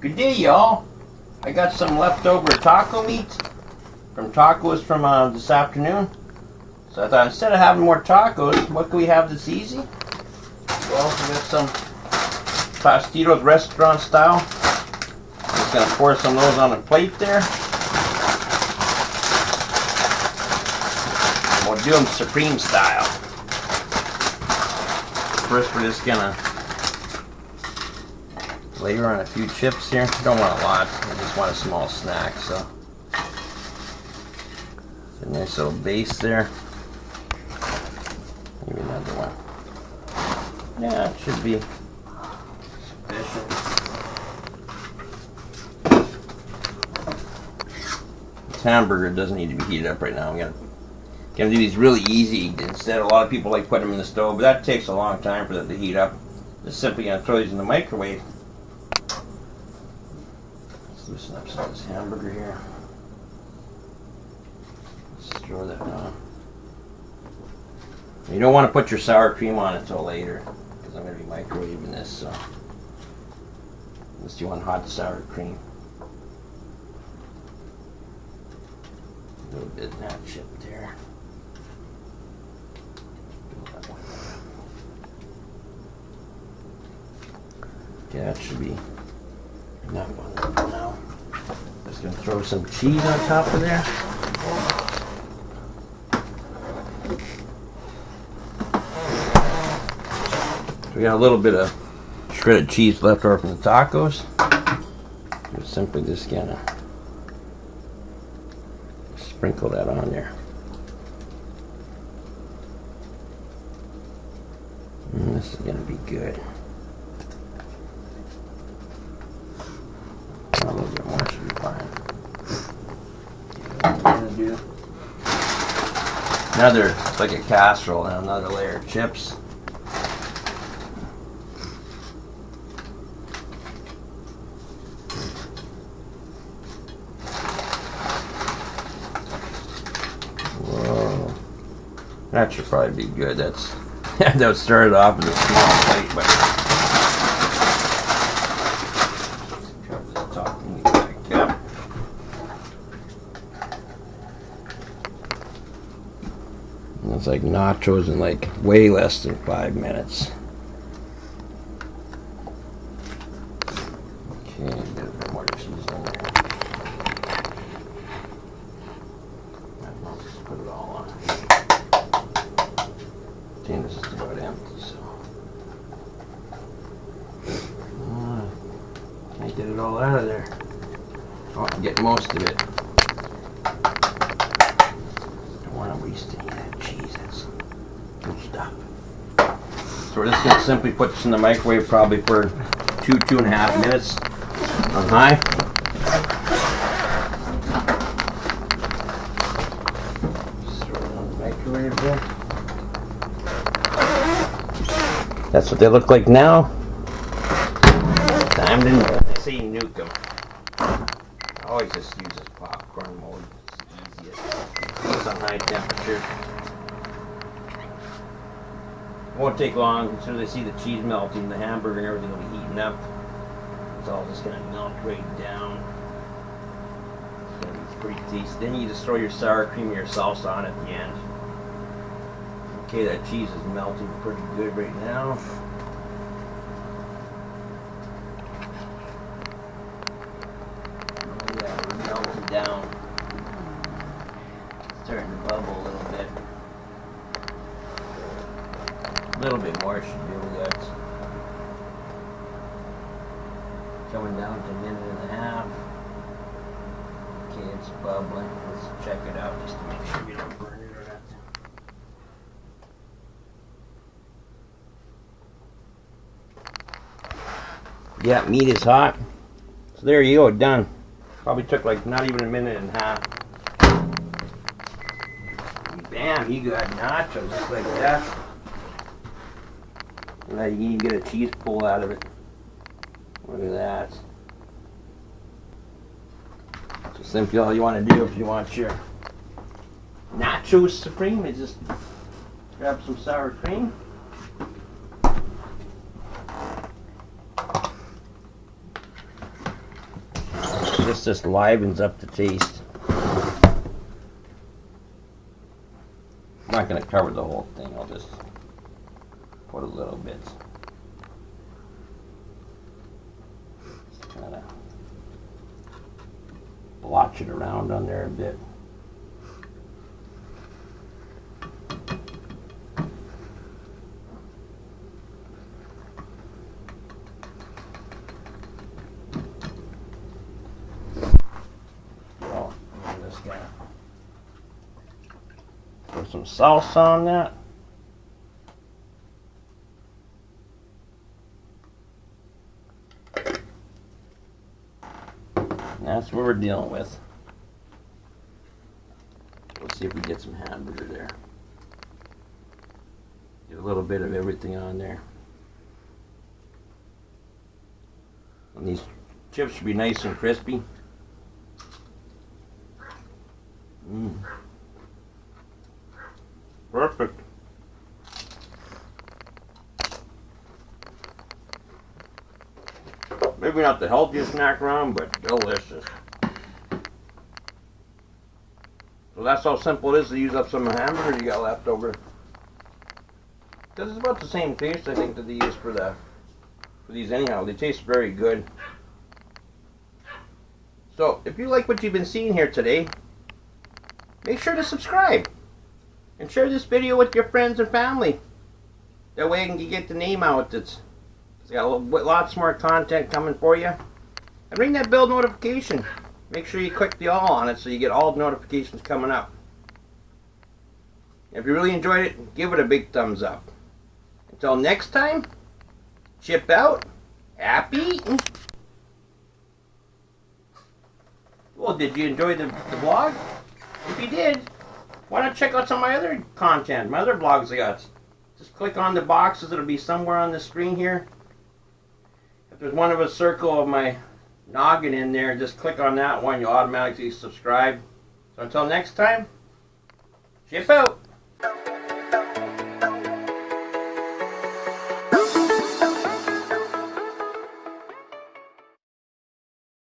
Good day, y'all. I got some leftover taco meat from tacos from this afternoon. So I thought instead of having more tacos, what can we have that's easy? Well, we got some pastitos restaurant style. I'm just going to pour some of those on a plate there. And we'll do them supreme style. First, we're just going to layer on a few chips here. Don't want a lot. I just want a small snack. So, a nice little base there. Maybe another one. Yeah, it should be sufficient. This hamburger doesn't need to be heated up right now. I'm gonna do these really easy. Instead, a lot of people like putting them in the stove, but that takes a long time for them to heat up. Just simply gonna throw these in the microwave. Let's loosen up some of this hamburger here. Let's throw that on. You don't want to put your sour cream on until later, because I'm going to be microwaving this, so unless you want hot sour cream. A little bit of that chip there. Okay, that should be enough on that now. Just going to throw some cheese on top of there. We got a little bit of shredded cheese left over from the tacos. We're simply just gonna sprinkle that on there. And this is gonna be good. A little bit more should be fine. I'm gonna do another, it's like a casserole and another layer of chips. That should probably be good. That started off as a small plate, but cover this top and back up. And it's like nachos in like way less than 5 minutes. Okay, a bit more cheese in there. I'll just put it all on. This is about empty, so can't get it all out of there. Oh, I can get most of it. Don't want to waste any of that cheese. That's good stuff. So we're just going to simply put this in the microwave probably for 2.5 minutes on high. Just throw it on the microwave there. That's what they look like now. Time to nuke. I say nuke them. I always just use this popcorn mold. It's the easiest. It's on high temperature. It won't take long. As soon as I see the cheese melting, the hamburger and everything will be heating up. It's all just going to melt right down. It's going to be pretty tasty. Then you just throw your sour cream or your salsa on at the end. Okay, that cheese is melting pretty good right now. Oh yeah, we're melting down. It's starting to bubble a little bit. A little bit more should do that. Coming down to 1.5 minutes. Okay, it's bubbling. Let's check it out just to make sure we don't burn it or not. Yeah, meat is hot. So there you go, done. Probably took like not even 1.5 minutes. Bam, you got nachos just like that. Now you can even get a cheese pull out of it. Look at that. So simply all you want to do if you want your nachos supreme is just grab some sour cream. Just livens up the taste. I'm not going to cover the whole thing. I'll just put a little bit. Kind of blotch it around on there a bit. Put some salsa on that. And that's what we're dealing with. Let's see if we get some hamburger there. Get a little bit of everything on there. And these chips should be nice and crispy. Perfect. Maybe not the healthiest snack around, but delicious. So that's how simple it is to use up some hamburger you got left over. Because it's about the same taste, I think, that they use for these anyhow. They taste very good. So if you like what you've been seeing here today, make sure to subscribe. And share this video with your friends and family. That way I can get the name out. It's got lots more content coming for you. And ring that bell notification. Make sure you click the all on it so you get all the notifications coming up. If you really enjoyed it, give it a big thumbs up. Until next time, chip out, happy eating. Well, did you enjoy the vlog? If you did, why not check out some of my other content, my other vlogs I got. Just click on the boxes, it'll be somewhere on the screen here. If there's one of a circle of my noggin in there, just click on that one, you'll automatically subscribe. So until next time, chip out.